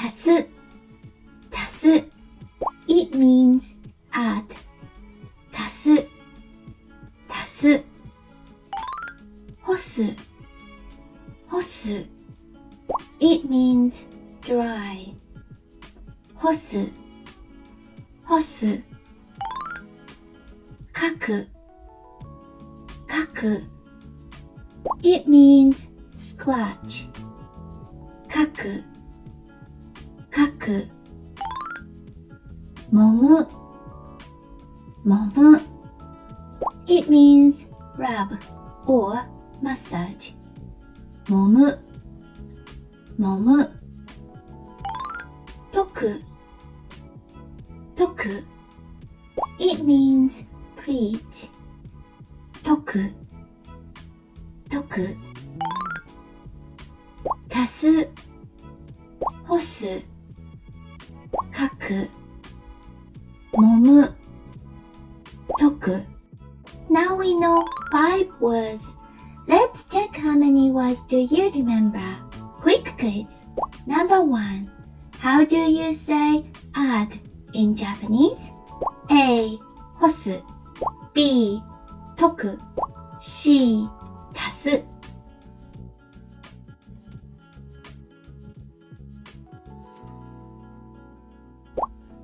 足す It means add 足す干す It means dry 干す書く It means scratch 書く揉む It means rub or massage 揉む解く It means pleat 解く足す干す書く揉む解く Now we know 5 words. Let's check how many words do you remember. Quick quiz. Number 1. How do you say add in Japanese? A. 干す B. 解く C. 足す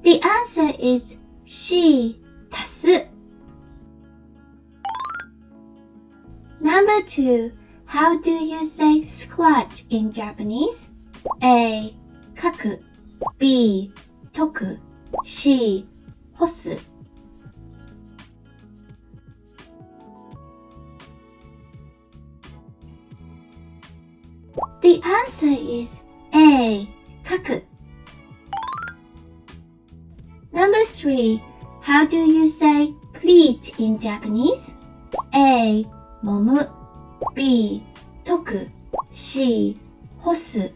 The answer is C. 足す Number 2. How do you say scratch in Japanese? A. 書く B. 解く C. 干すThe answer is A. 書く Number 3. How do you say pleat in Japanese? A. 揉む B. 解く C. 干す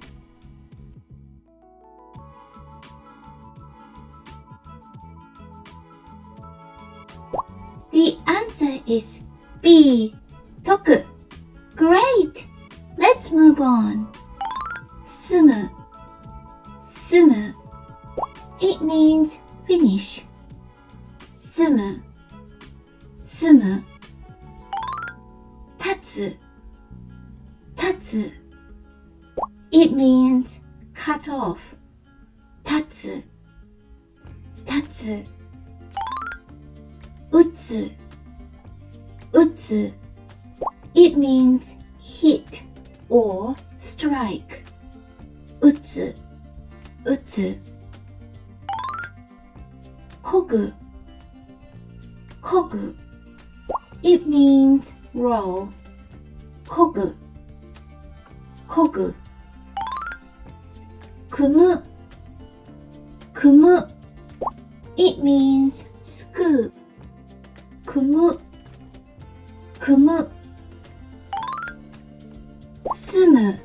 The answer is B. 解く Great! Let's move on. 住む It means finish. 住む立つ It means cut off. 立つ打つ It means hit or strike. 打つ漕ぐ It means roll. 漕ぐ組む It means scoop. 組む住む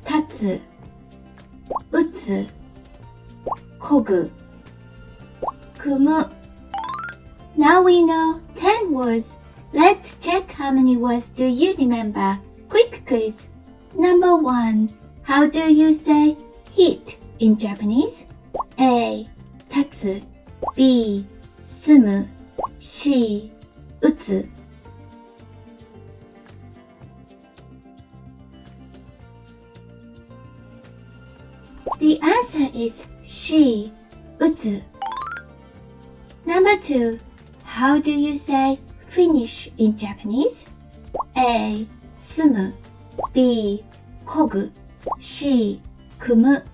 立つ打つ漕ぐ組む Now we know 10 words. Let's check how many words do you remember. Quick quiz. Number 1. How do you say hit in Japanese? A. 立つ B. 住む C. 打つThe answer is C. 打つ Number 2. How do you say finish in Japanese? A. 住む B. 漕ぐ C. 組む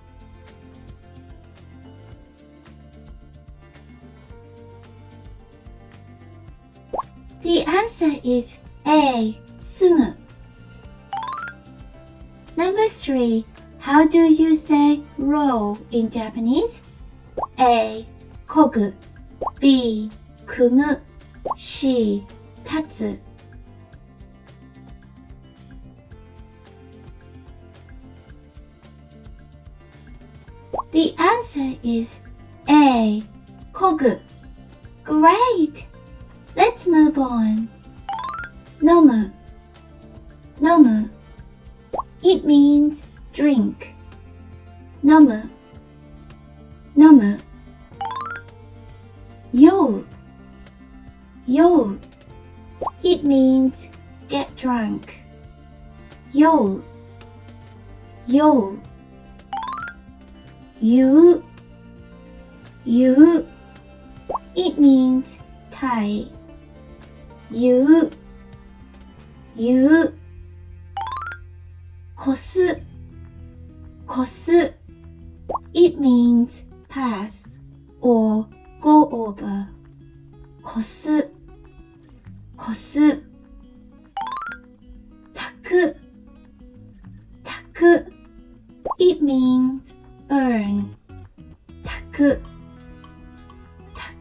The answer is A. 住む Number 3. How do you say roll in Japanese? A. 漕ぐ B. 組む C. 立つThe answer is A. 漕ぐ Great! Let's move on. 飲む It means drink. 飲む飲む酔う酔う It means get drunk 酔う酔う言う言う It means tie 言う言う越す越す It means pass or go over 越す越す炊く炊く It means burn 炊く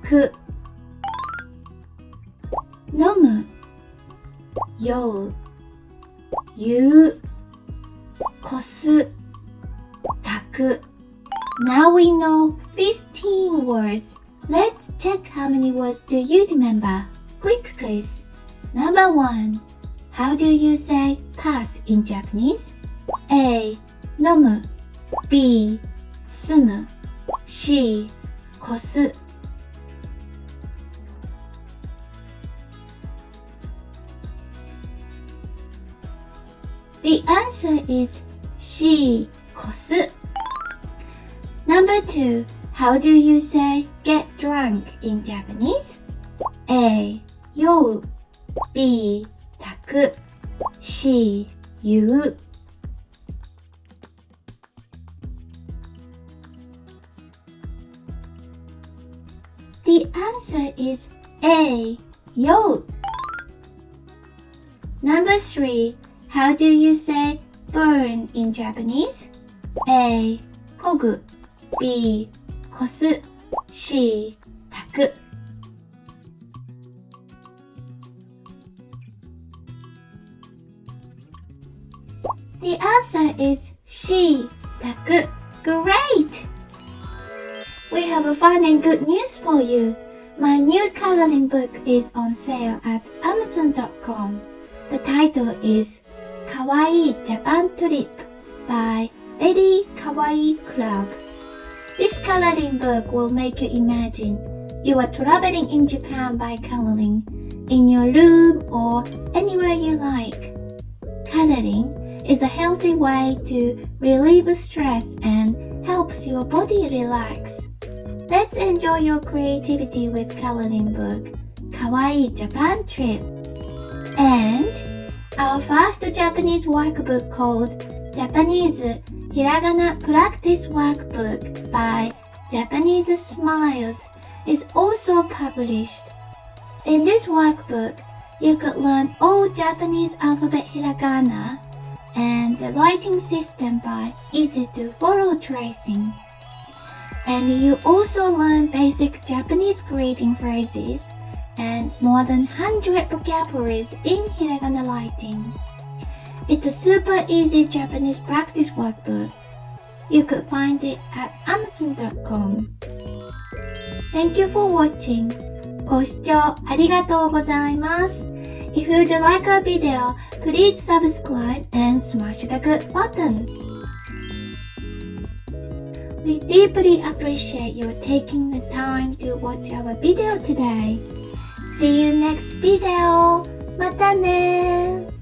炊く飲む酔う言う越す炊く Now we know 15 words. Let's check how many words do you remember. Quick quiz. Number 1. How do you say pass in Japanese? A. 飲む B. 住む C. 越すThe answer is C. 越す Number 2. How do you say get drunk in Japanese? A. 酔う B. 炊く C. 言うThe answer is A. 酔う Number 3. How do you say burn in Japanese? A. 漕ぐ B. 越す C. 炊くThe answer is C. 炊く Great! We have a fun and good news for you. My new coloring book is on sale at Amazon.com. The title is Kawaii Japan Trip by Very Kawaii Club. This coloring book will make you imagine you are traveling in Japan by coloring in your room or anywhere you like. Coloring is a healthy way to relieve stress and helps your body relax. Let's enjoy your creativity with coloring book Kawaii Japan Trip. And our first Japanese workbook called Japanese Hiragana Practice Workbook by Japanese Smiles is also published. In this workbook, you could learn all Japanese alphabet hiragana and the writing system by easy-to-follow tracing. And you also learn basic Japanese greeting phrases and more than 100 vocabularies in hiragana writing. It's a super easy Japanese practice workbook. You could find it at Amazon.com. Thank you for watching. ご視聴ありがとうございます。If you'd like our video, please subscribe and smash the good button. We deeply appreciate your taking the time to watch our video today. See you next video. またね